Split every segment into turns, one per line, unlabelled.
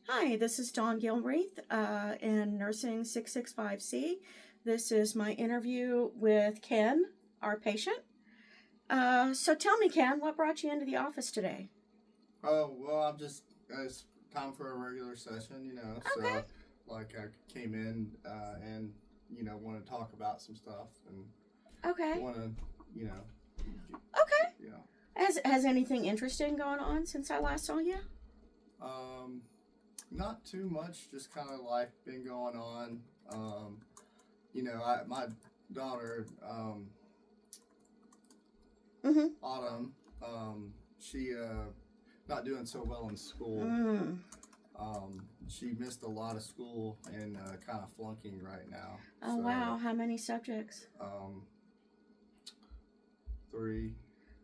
Hi, this is Dawn Gilreath in Nursing 665C. This is my interview with Ken, our patient. So tell me, Ken, what brought you into the office today?
Oh, well, it's time for a regular session,
Okay,
so like I came in and, want to talk about some stuff and
okay,
want to, you know,
okay.
you know,
Has anything interesting gone on since I last saw you?
um, not too much, just kind of life been going on. My daughter,
Mm-hmm.
Autumn, she, not doing so well in school.
Mm.
She missed a lot of school and kind of flunking right now.
Oh,
So,
wow. How many subjects?
um, three,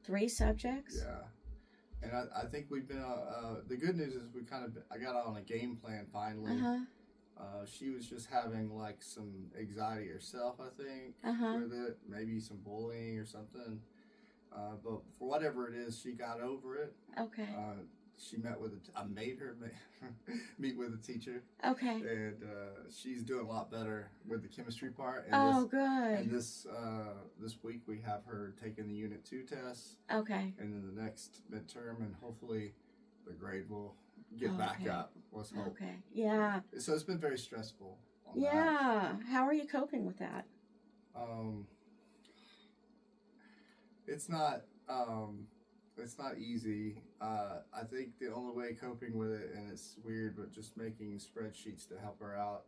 3 subjects?
yeah. And I think we've been. The good news is I got on a game plan finally.
Uh-huh,
She was just having like some anxiety herself, I think,
uh-huh.
with it. Maybe some bullying or something. But for whatever it is, she got over it.
Okay,
She met with I made her meet with a teacher,
okay.
and she's doing a lot better with the chemistry part.
Oh,
And
good.
this week we have her taking the Unit 2 tests,
Okay,
and then the next midterm, and hopefully the grade will get back
okay,
up. Let's hope.
okay. Yeah.
So it's been very stressful on that.
Yeah. How are you coping with that?
Um, it's not um, it's not easy. I think the only way coping with it, and it's weird, but just making spreadsheets to help her out,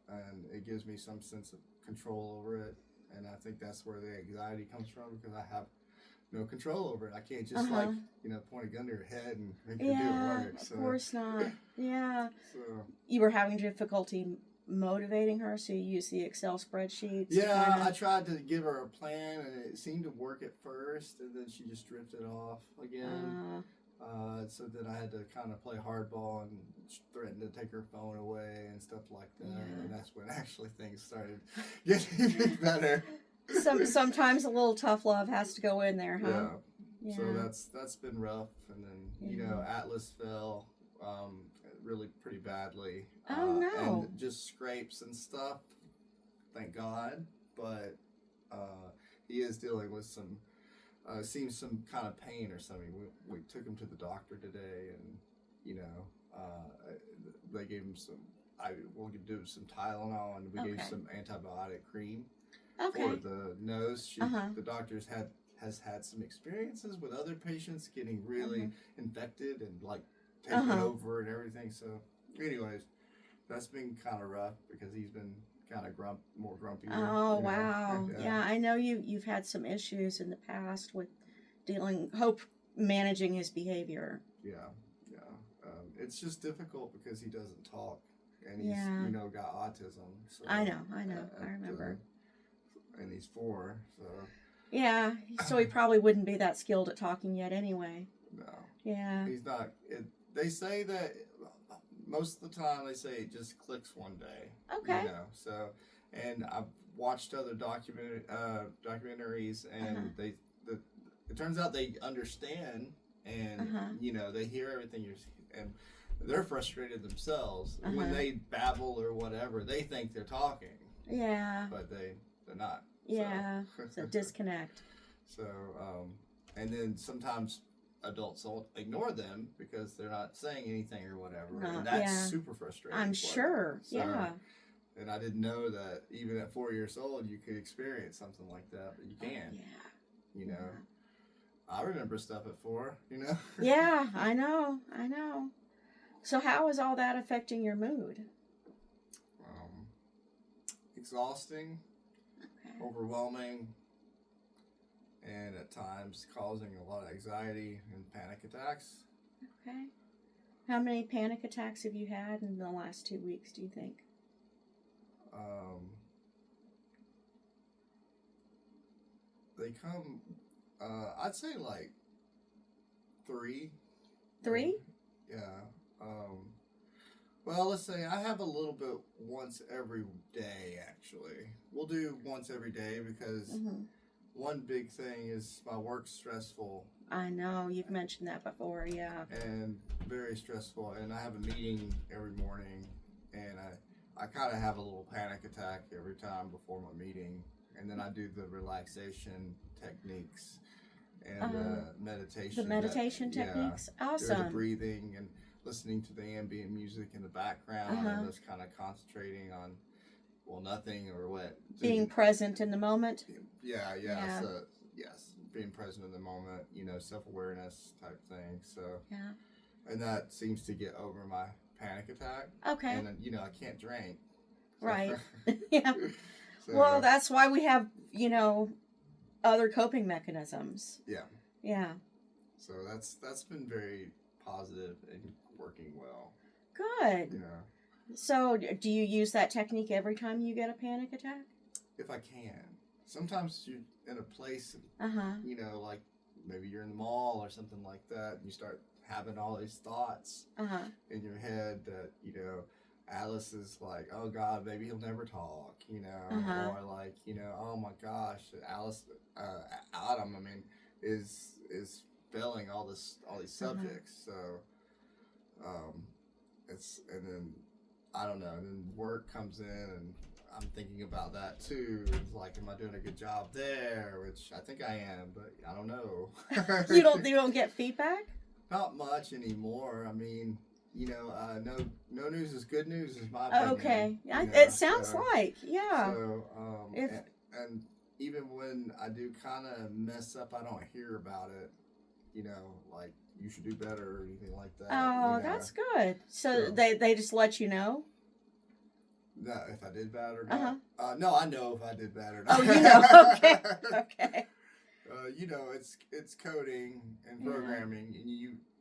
and it gives me some sense of control over it. And I think that's where the anxiety comes from because I have no control over it. I can't just
Uh-huh.
point a gun to her head and make her do
Yeah,
work.
of
So,
course not. Yeah.
so
You were having difficulty motivating her, so you use the Excel spreadsheets to
yeah,
kind
I
of.
tried to give her a plan, and it seemed to work at first, and then she just drifted off again. So then I had to kind of play hardball and threaten to take her phone away and stuff like that. And
Yeah.
that's when actually things started getting better.
Sometimes a little tough love has to go in there, huh?
Yeah. So
Yeah.
that's been rough, and then
Yeah.
Atlas fell really pretty badly,
Oh
and
no.
just scrapes and stuff. Thank God, but he is dealing with seems some kind of pain or something. We took him to the doctor today, and they gave him some. We'll do some Tylenol, and we gave
Okay.
some antibiotic cream for
Okay.
the nose.
Uh-huh.
The doctor's has had some experiences with other patients getting
Uh-huh.
really infected and like taken
Uh-huh.
over and everything. So, anyways, that's been kind of rough because he's been kind of more grumpier.
Oh wow.
Yeah,
Yeah, I know you've had some issues in the past with hope managing his behavior.
yeah, yeah. It's just difficult because he doesn't talk, and he's
Yeah.
got autism. So
I know, I
at,
remember.
and he's 4, so
Yeah, so he probably wouldn't be that skilled at talking yet anyway.
no,
Yeah.
he's not. They say that most of the time they say it just clicks one day.
Okay.
So, and I've watched other documentaries, and
Uh-huh.
it turns out they understand, and
Uh-huh.
they hear everything and they're frustrated themselves when
Uh-huh.
they babble or whatever. They think they're talking,
Yeah.
but they're not.
Yeah.
So,
It's a disconnect.
so and then sometimes adults will ignore them because they're not saying anything or whatever, and that's
Yeah.
super frustrating.
I'm
for
sure.
them. So,
Yeah.
and I didn't know that even at 4 years old you could experience something like that, but you can.
Yeah.
You know, I remember stuff at 4.
Yeah, I know. I know. So how is all that affecting your mood?
um, Exhausting,
Okay.
overwhelming, and at times causing a lot of anxiety and panic attacks.
Okay. How many panic attacks have you had in the last 2 weeks, do you think?
Um, they come, I'd say like 3.
3?
Yeah. Um, well, let's say I have a little bit once every day, actually. We'll do once every day because
Mm-hmm.
one big thing is my work's stressful,
I know you've mentioned that before. Yeah.
and very stressful. And I have a meeting every morning, and I kind of have a little panic attack every time before my meeting. And then I do the relaxation techniques and meditation.
The meditation techniques.
Doing the
Awesome.
breathing and listening to the ambient music in the background and just kind of concentrating on, well, nothing or what.
Being present in the moment.
Yeah. So, yes, being present in the moment, self-awareness type thing. So,
yeah.
And that seems to get over my panic attack.
Okay.
And then, I can't drink.
Right. Yeah.
So,
well, that's why we have, other coping mechanisms.
Yeah.
Yeah.
So that's been very positive and working well.
Good. So, do you use that technique every time you get a panic attack?
If I can. Sometimes you're in a place, like maybe you're in the mall or something like that, and you start having all these thoughts in your head that, Alice is like, oh God, maybe he'll never talk, or like, oh my gosh, Alice, Adam, is failing all these subjects. So, and then I don't know, and then work comes in, and I'm thinking about that too. It's like, am I doing a good job there? Which I think I am, but I don't know.
You don't get feedback?
Not much anymore. No news is good news, is my opinion.
Okay, it sounds like, yeah.
So, and even when I do kind of mess up, I don't hear about it. Like you should do better or anything like that.
Oh, that's good. So they just let you know.
No, if I did bad or not. No, I know if I did bad or not.
Oh, you know. Okay.
It's coding and programming, and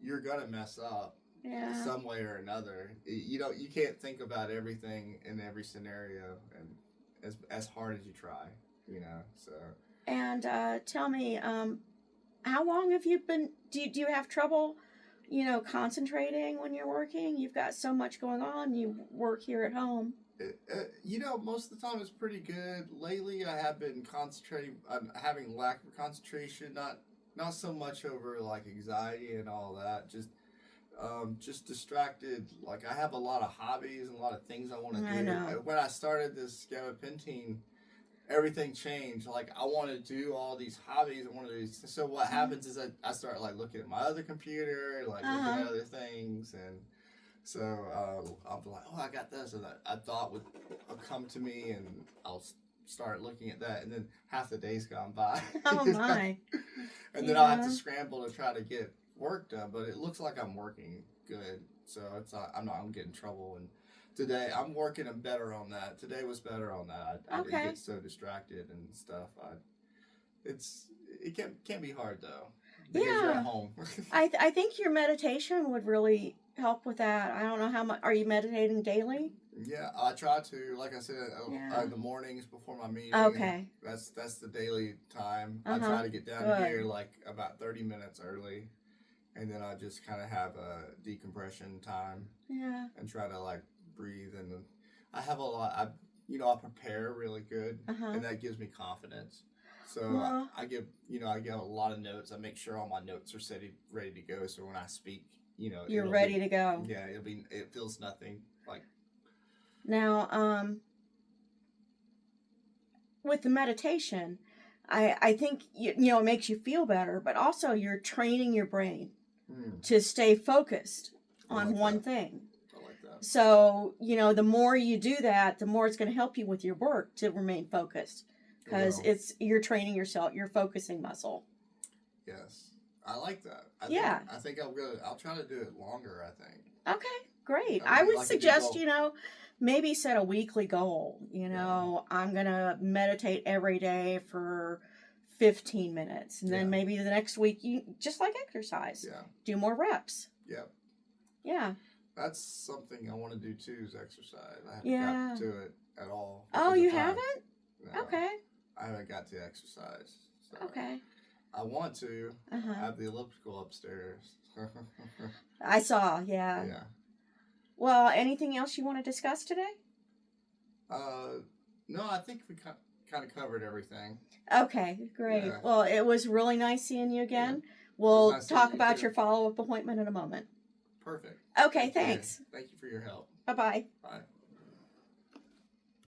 you're gonna mess up.
Yeah.
Some way or another. You can't think about everything in every scenario, and as hard as you try, So.
And tell me, how long have you been? Do you have trouble, concentrating when you're working? You've got so much going on. You work here at home.
Most of the time it's pretty good. Lately, I have been concentrating. I'm having lack of concentration. Not so much over like anxiety and all that. Just distracted. Like I have a lot of hobbies and a lot of things I want to do.
I know.
When I started this gabapentin, everything changed. Like I want to do all these hobbies. So what happens is I start like looking at my other computer, like looking at other things, and so I'll be like, oh, I got this, and I thought would come to me, and I'll start looking at that, and then half the day's gone by.
Oh my!
And then I'll have to scramble to try to get work done, but it looks like I'm working good, so it's I'm getting in trouble. And today I'm working better on that. Today was better on that. I didn't get so distracted and stuff. It can't be hard though. Because you're at home.
I think your meditation would really help with that. I don't know how much. Are you meditating daily?
Yeah, I try to. Like I said, in the mornings before my meeting.
Okay.
That's the daily time. I try to get down here like about 30 minutes early, and then I just kind of have a decompression time.
Yeah.
And try to like breathe, and I have a lot. I prepare really good, and that gives me confidence. So I give a lot of notes. I make sure all my notes are ready to go. So when I speak,
you're ready to go.
Yeah, it feels nothing like.
Now, with the meditation, I think it makes you feel better, but also you're training your brain to stay focused on one thing.
I like that.
So the more you do that, the more it's going to help you with your work to remain focused. Because you're training your focusing muscle.
Yes, I like that. I think I'll try to do it longer. I think.
Okay, great. I would suggest maybe set a weekly goal. I'm gonna meditate every day for 15 minutes, and then maybe the next week you just like exercise.
Yeah. Do
more reps.
Yeah.
Yeah.
That's something I want to do too. Is exercise. I haven't got to it at all.
Oh, you haven't?
No.
Okay.
I haven't got to exercise. So
okay.
I want to. I have the elliptical upstairs.
I saw, yeah.
Yeah.
Well, anything else you want to discuss today?
No, I think we kind of covered everything.
Okay, great. Yeah. Well, it was really nice seeing you again. Yeah. We'll
nice
talk
meeting you,
about
too.
your follow-up appointment in a moment.
Perfect.
Okay,
Thank you.
thanks.
Thank you for your help.
Bye-bye.
Bye.